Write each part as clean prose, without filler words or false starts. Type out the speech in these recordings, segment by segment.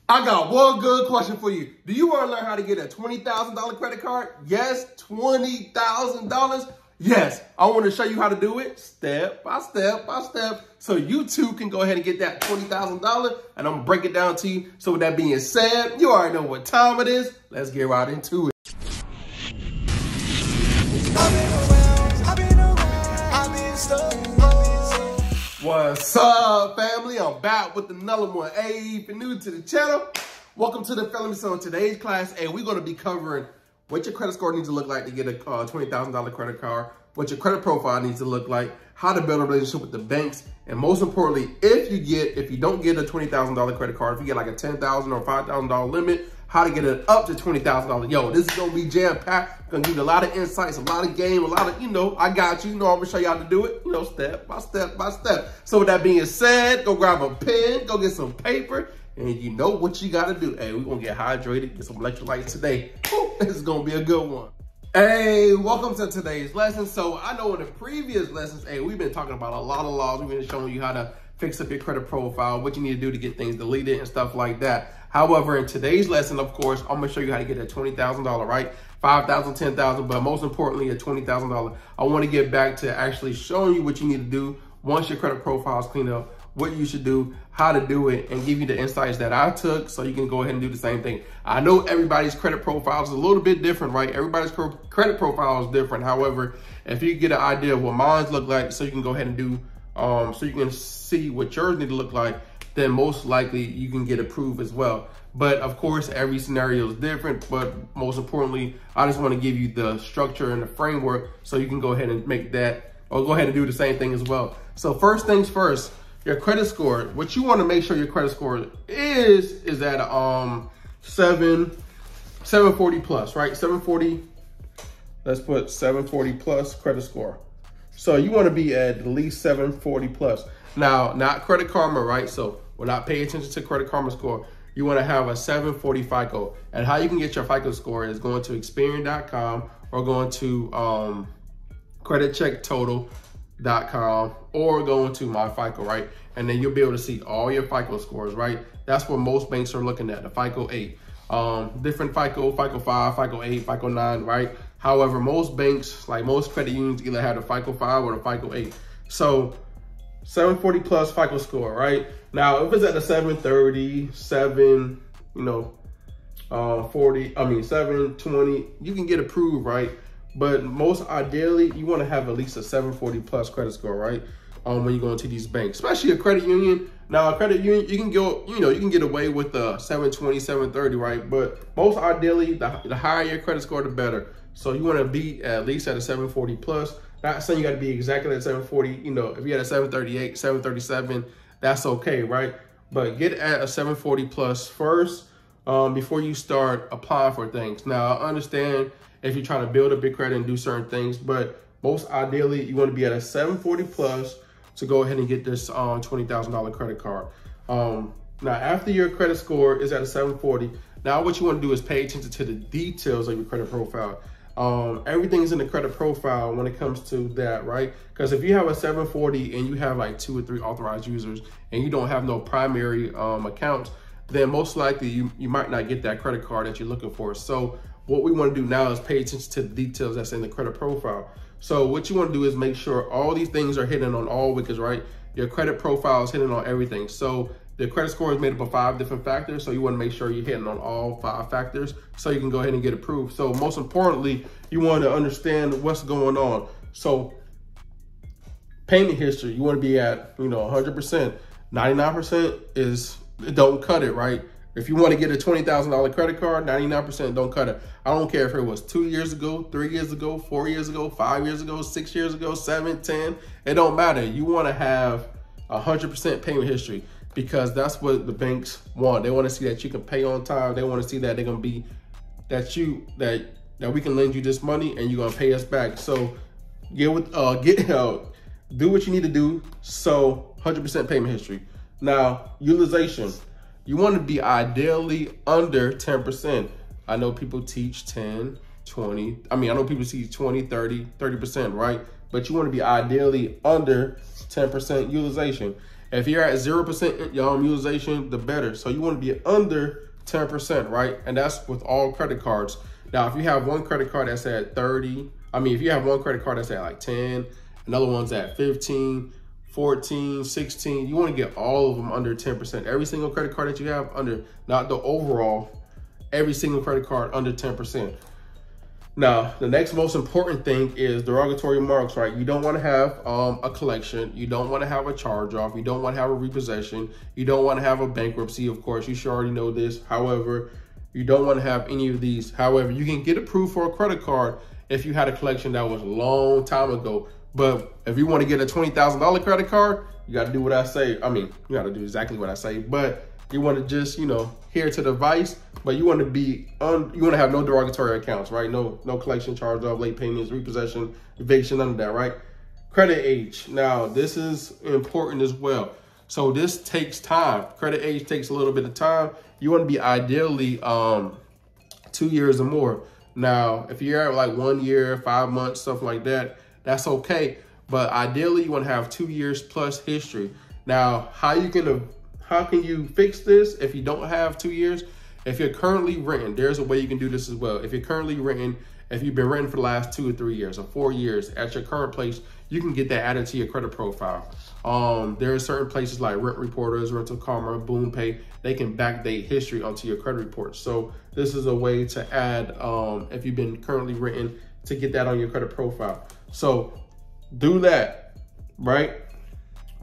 I got one good question for you. Do you want to learn how to get a $20,000 credit card? Yes, $20,000. Yes, I want to show you how to do it step by step by step so you too can go ahead and get that $20,000, and I'm going to break it down to you. So with that being said, you already know what time it is. Let's get right into it. What's up, family? I'm back with another one. Hey, if you're new to the channel, welcome to the family. So in today's class, we're going to be covering what your credit score needs to look like to get a $20,000 credit card, what your credit profile needs to look like, how to build a relationship with the banks, and most importantly, if you don't get a $20,000 credit card, if you get like a $10,000 or $5,000 limit, how to get it up to $20,000. Yo, this is gonna be jam-packed. Gonna give you a lot of insights, a lot of game, a lot of, I got you. I'm gonna show you how to do it, step by step by step. So with that being said, go grab a pen, go get some paper, and you know what you gotta do. Hey, we're gonna get hydrated, get some electrolytes today. Woo, this is gonna be a good one. Hey, welcome to today's lesson. So I know in the previous lessons, we've been talking about a lot of laws. We've been showing you how to fix up your credit profile, what you need to do to get things deleted and stuff like that. However, in today's lesson, of course, I'm gonna show you how to get a $20,000, right? $5,000, $10,000, but most importantly, a $20,000. I wanna get back to actually showing you what you need to do once your credit profile is cleaned up, what you should do, how to do it, and give you the insights that I took so you can go ahead and do the same thing. I know everybody's credit profile is a little bit different, right? Everybody's credit profile is different. However, if you get an idea of what mine look like so you can go ahead and do, so you can see what yours need to look like, then most likely you can get approved as well. But of course, every scenario is different. But most importantly, I just want to give you the structure and the framework so you can go ahead and make that, or go ahead and do the same thing as well. So first things first, your credit score. What you want to make sure your credit score is at 740 plus, right? 740. Let's put 740 plus credit score. So you want to be at least 740 plus. Now, not Credit Karma, right? So we're not paying attention to Credit Karma score. You want to have a 740 FICO. And how you can get your FICO score is going to Experian.com or going to creditchecktotal.com or going to MyFICO, right? And then you'll be able to see all your FICO scores, right? That's what most banks are looking at, the FICO 8. Different FICO, FICO 5, FICO 8, FICO 9, right? However, most banks, like most credit unions, either have the FICO 5 or the FICO 8. So 740 plus FICO score, right? Now, if it's at a 730, 720, you can get approved, right? But most ideally, you want to have at least a 740 plus credit score, right? When you go into these banks, especially a credit union. Now, a credit union, you can go, you can get away with a 720, 730, right? But most ideally, the higher your credit score, the better. So you want to be at least at a 740 plus. Not saying you got to be exactly at 740. If you had a 738, 737, that's okay, right? But get at a 740 plus first before you start applying for things. Now, I understand if you're trying to build a big credit and do certain things, but most ideally, you want to be at a 740 plus to go ahead and get this $20,000 credit card. Now, after your credit score is at a 740, now what you want to do is pay attention to the details of your credit profile. Everything's in the credit profile when it comes to that, right? Because if you have a 740 and you have like 2 or 3 authorized users and you don't have no primary accounts, then most likely you might not get that credit card that you're looking for. So what we want to do now is pay attention to the details that's in the credit profile. So what you want to do is make sure all these things are hitting on all wickets, right? Your credit profile is hitting on everything. So the credit score is made up of 5 different factors. So you want to make sure you're hitting on all 5 factors so you can go ahead and get approved. So most importantly, you want to understand what's going on. So payment history, you want to be at, 100%. 99% is, don't cut it, right? If you want to get a $20,000 credit card, 99% don't cut it. I don't care if it was 2 years ago, 3 years ago, 4 years ago, 5 years ago, 6 years ago, 7, 10. It don't matter. You want to have 100% payment history, because that's what the banks want. They want to see that you can pay on time. They want to see that they're gonna be that we can lend you this money and you're gonna pay us back. So do what you need to do. So 100% payment history. Now, utilization. You want to be ideally under 10%. I know people teach 10, 20. I know people teach 20, 30%, right? But you want to be ideally under 10% utilization. If you're at 0% utilization, the better. So you want to be under 10%, right? And that's with all credit cards. Now, if you have one credit card that's at 30, if you have one credit card that's at like 10, another one's at 15, 14, 16, you want to get all of them under 10%. Every single credit card that you have under, not the overall, every single credit card under 10%. Now, the next most important thing is derogatory marks, right? You don't want to have a collection. You don't want to have a charge off. You don't want to have a repossession. You don't want to have a bankruptcy. Of course, you should already know this. However, you don't want to have any of these. However, you can get approved for a credit card if you had a collection that was a long time ago. But if you want to get a $20,000 credit card, you got to do what I say. You got to do exactly what I say. But you want to just, adhere to the advice, but you want to be you want to have no derogatory accounts, right? No collection, charge off, late payments, repossession, eviction, none of that, right? Credit age. Now, this is important as well. So this takes time. Credit age takes a little bit of time. You want to be ideally 2 years or more. Now, if you're at like 1 year, 5 months, stuff like that, that's okay. But ideally, you want to have 2 years plus history. Now, how can you fix this if you don't have 2 years? If you're currently renting, there's a way you can do this as well. If you're currently renting, if you've been renting for the last 2 or 3 years or 4 years at your current place, you can get that added to your credit profile. There are certain places like Rent Reporters, Rental Karma, Boom Pay, they can backdate history onto your credit report. So this is a way to add, if you've been currently renting, to get that on your credit profile. So do that, right?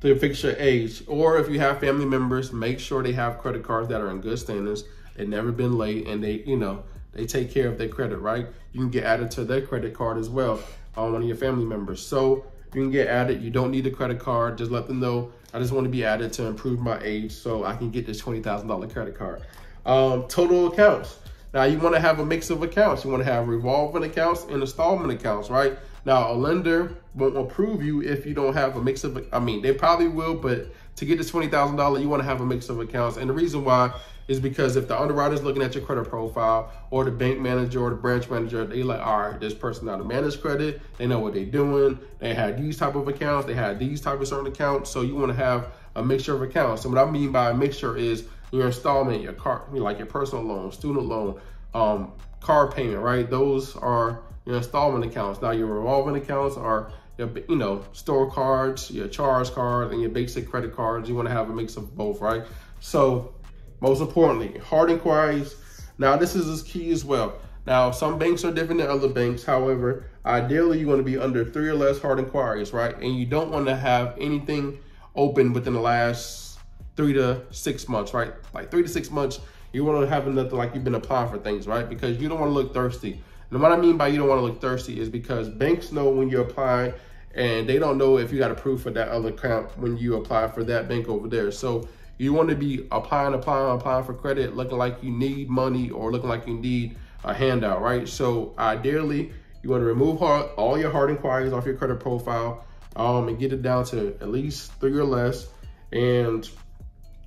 To fix your age. Or if you have family members, make sure they have credit cards that are in good standings. They've never been late, and they take care of their credit, right? You can get added to their credit card as well on one of your family members. So you can get added. You don't need a credit card. Just let them know, I just want to be added to improve my age so I can get this $20,000 credit card. Total accounts. Now you want to have a mix of accounts. You want to have revolving accounts and installment accounts, right? Now a lender won't approve you if you don't have a mix of, they probably will, but to get this $20,000, you want to have a mix of accounts. And the reason why is because if the underwriter's looking at your credit profile, or the bank manager or the branch manager, they like, all right, this person now to manage credit, they know what they're doing, they had these type of accounts, they had these type of certain accounts. So you want to have a mixture of accounts. So what I mean by a mixture is your installment, your car, like your personal loan, student loan, car payment, right? Those are your installment accounts. Now your revolving accounts are your, store cards, your charge card, and your basic credit cards. You want to have a mix of both, right? So most importantly, hard inquiries. Now this is key as well. Now some banks are different than other banks. However, ideally you want to be under 3 or less hard inquiries, right? And you don't want to have anything open within the last 3 to 6 months, right? Like 3 to 6 months, you want to have nothing like you've been applying for things, right? Because you don't want to look thirsty. And what I mean by you don't want to look thirsty is because banks know when you're applying, and they don't know if you got approved for that other account when you apply for that bank over there. So you want to be applying for credit, looking like you need money or looking like you need a handout, right? So ideally, you want to remove all your hard inquiries off your credit profile and get it down to at least 3 or less. And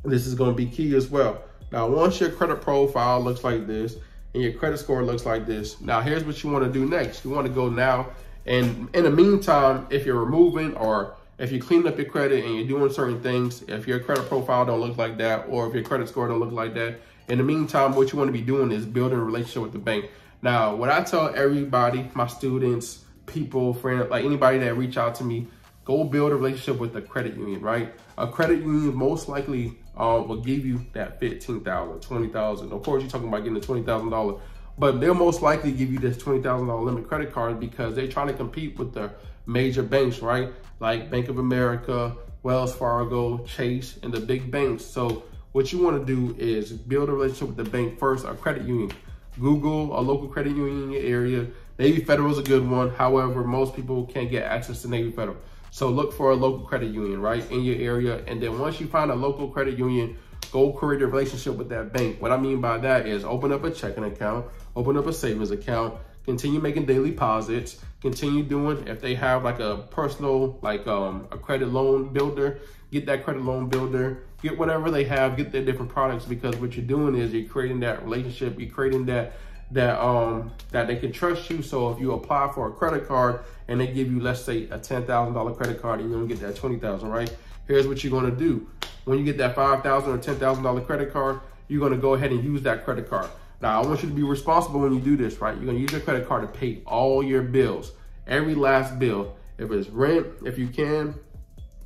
this is going to be key as well. Now, once your credit profile looks like this and your credit score looks like this, now here's what you want to do next. You want to go now, and in the meantime, if you're removing or if you clean up your credit and you're doing certain things, if your credit profile don't look like that, or if your credit score don't look like that, in the meantime, what you want to be doing is building a relationship with the bank. Now, what I tell everybody, my students, people, friends, like anybody that reach out to me, go build a relationship with a credit union, right? A credit union most likely will give you that $15,000, $20,000. Of course, you're talking about getting a $20,000, but they'll most likely give you this $20,000 limit credit card because they're trying to compete with the major banks, right? Like Bank of America, Wells Fargo, Chase, and the big banks. So what you want to do is build a relationship with the bank first, a credit union. Google a local credit union in your area. Navy Federal is a good one. However, most people can't get access to Navy Federal. So look for a local credit union, right, in your area. And then once you find a local credit union, go create a relationship with that bank. What I mean by that is open up a checking account, open up a savings account, continue making daily deposits, continue doing, if they have like a personal, like a credit loan builder, get that credit loan builder, get whatever they have, get their different products, because what you're doing is you're creating that relationship, you're creating that they can trust you. So if you apply for a credit card and they give you, let's say, a $10,000 credit card, and you're gonna get that $20,000, right? here's what you're gonna do. When you get that $5,000 or $10,000 credit card, you're gonna go ahead and use that credit card. Now, I want you to be responsible when you do this, right? You're gonna use your credit card to pay all your bills, every last bill. If it's rent, if you can,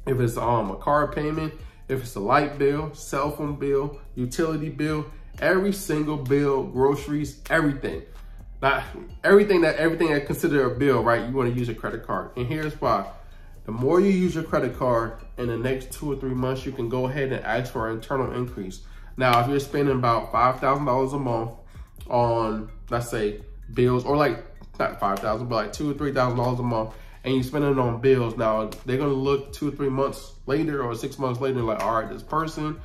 if it's a car payment, if it's a light bill, cell phone bill, utility bill, every single bill, groceries, everything. Now, everything that considered a bill, right? You want to use a credit card. And here's why. The more you use your credit card in the next 2 or 3 months, you can go ahead and ask for an internal increase. Now, if you're spending about $5,000 a month on, let's say, bills, or like, not $5,000, but like $2,000 or $3,000 a month, and you spend it on bills, now they're gonna look 2 or 3 months later or 6 months later, like, all right, this person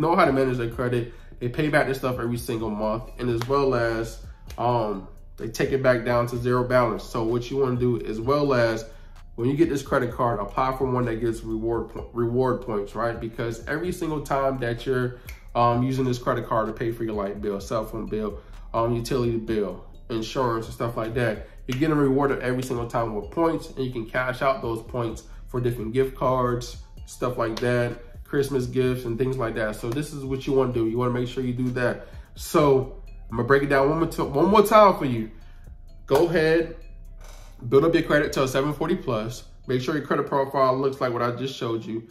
know how to manage their credit. They pay back their stuff every single month, and as well as they take it back down to zero balance. So what you want to do, as well as when you get this credit card, apply for one that gives reward points, right? Because every single time that you're using this credit card to pay for your light bill, cell phone bill, utility bill, insurance and stuff like that, you're getting rewarded every single time with points, and you can cash out those points for different gift cards, stuff like that, Christmas gifts and things like that. So this is what you want to do. You want to make sure you do that. So I'm gonna break it down one more time for you. Go ahead, build up your credit to a 740 plus. Make sure your credit profile looks like what I just showed you.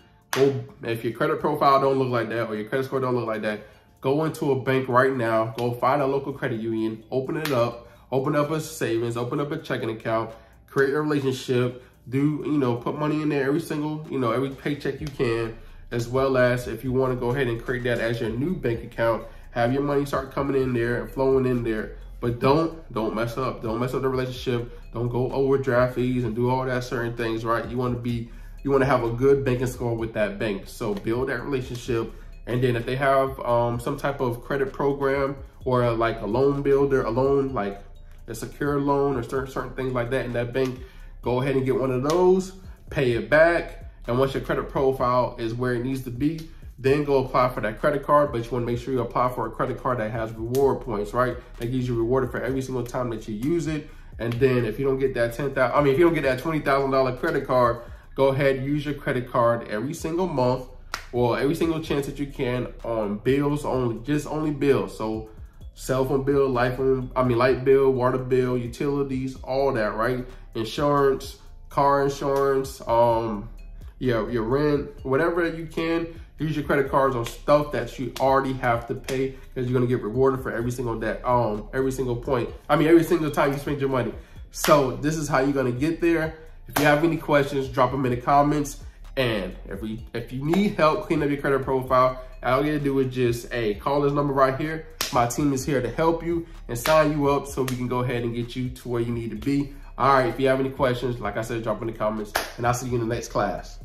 If your credit profile don't look like that, or your credit score don't look like that, go into a bank right now. Go find a local credit union, open it up, open up a savings, open up a checking account, create a relationship, put money in there every single, every paycheck you can, as well as if you want to go ahead and create that as your new bank account, have your money start coming in there and flowing in there. But don't mess up. Don't mess up the relationship. Don't go overdraft fees and do all that certain things, right? You want to have a good banking score with that bank. So build that relationship. And then if they have some type of credit program, or like a loan builder, like a secure loan, or certain things like that in that bank, go ahead and get one of those, pay it back. And once your credit profile is where it needs to be, then go apply for that credit card. But you want to make sure you apply for a credit card that has reward points, right? That gives you rewarded for every single time that you use it. And then if you don't get that if you don't get that $20,000 credit card, go ahead and use your credit card every single month, or every single chance that you can, on bills only, just only bills. So cell phone bill, light bill, water bill, utilities, all that, right? Insurance, car insurance, your rent, whatever you can. Use your credit cards on stuff that you already have to pay, because you're gonna get rewarded for every single time you spend your money. So this is how you're gonna get there. If you have any questions, drop them in the comments. And if you need help cleaning up your credit profile, all you gotta do is just call this number right here. My team is here to help you and sign you up so we can go ahead and get you to where you need to be. All right, if you have any questions, like I said, drop in the comments, and I'll see you in the next class.